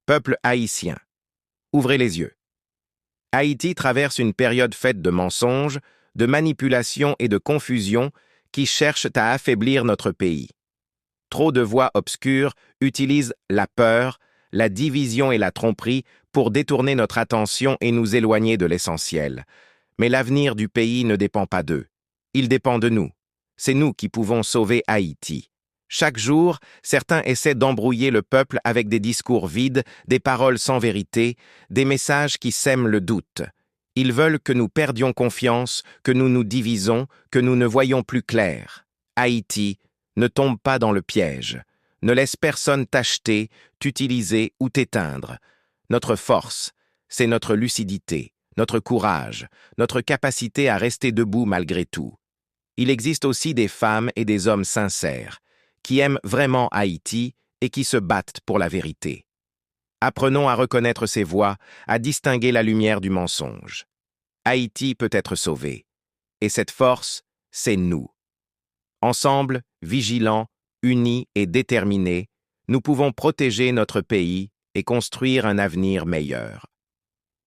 Peuple haïtien, ouvrez les yeux. Haïti traverse une période faite de mensonges, de manipulations et de confusion qui cherchent à affaiblir notre pays. Trop de voix obscures utilisent la peur, la division et la tromperie pour détourner notre attention et nous éloigner de l'essentiel. Mais l'avenir du pays ne dépend pas d'eux. Il dépend de nous. C'est nous qui pouvons sauver Haïti. Chaque jour, certains essaient d'embrouiller le peuple avec des discours vides, des paroles sans vérité, des messages qui sèment le doute. Ils veulent que nous perdions confiance, que nous nous divisons, que nous ne voyions plus clair. Haïti, ne tombe pas dans le piège. Ne laisse personne t'acheter, t'utiliser ou t'éteindre. Notre force, c'est notre lucidité, notre courage, notre capacité à rester debout malgré tout. Il existe aussi des femmes et des hommes sincères, qui aiment vraiment Haïti et qui se battent pour la vérité. Apprenons à reconnaître ces voix, à distinguer la lumière du mensonge. Haïti peut être sauvé. Et cette force, c'est nous. Ensemble, vigilants, unis et déterminés, nous pouvons protéger notre pays et construire un avenir meilleur.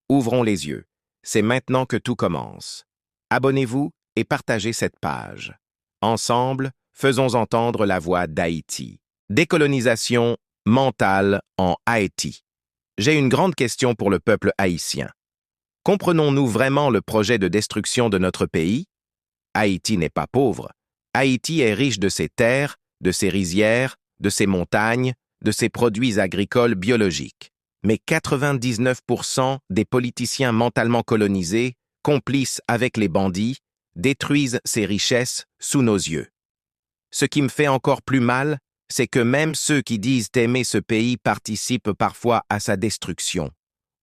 Ouvrons les yeux. C'est maintenant que tout commence. Abonnez-vous et partagez cette page. Ensemble, faisons entendre la voix d'Haïti. Décolonisation mentale en Haïti. J'ai une grande question pour le peuple haïtien. Comprenons-nous vraiment le projet de destruction de notre pays? Haïti n'est pas pauvre. Haïti est riche de ses terres, de ses rizières, de ses montagnes, de ses produits agricoles biologiques. Mais 99% des politiciens mentalement colonisés, complices avec les bandits, détruisent ces richesses sous nos yeux. Ce qui me fait encore plus mal, c'est que même ceux qui disent aimer ce pays participent parfois à sa destruction.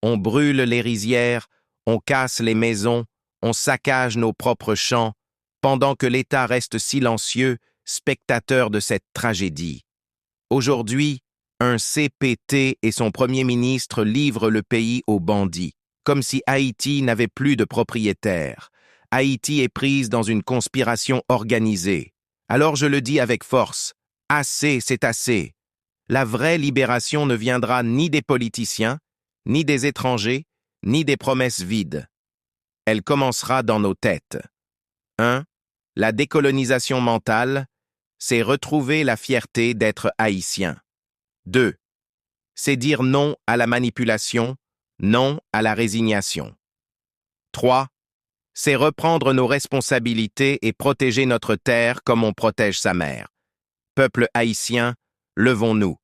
On brûle les rizières, on casse les maisons, on saccage nos propres champs, pendant que l'État reste silencieux, spectateur de cette tragédie. Aujourd'hui, un CPT et son Premier ministre livrent le pays aux bandits, comme si Haïti n'avait plus de propriétaires. Haïti est prise dans une conspiration organisée. Alors je le dis avec force, assez, c'est assez. La vraie libération ne viendra ni des politiciens, ni des étrangers, ni des promesses vides. Elle commencera dans nos têtes. 1. La décolonisation mentale, c'est retrouver la fierté d'être haïtien. 2. C'est dire non à la manipulation, non à la résignation. 3. C'est reprendre nos responsabilités et protéger notre terre comme on protège sa mère. Peuple haïtien, levons-nous.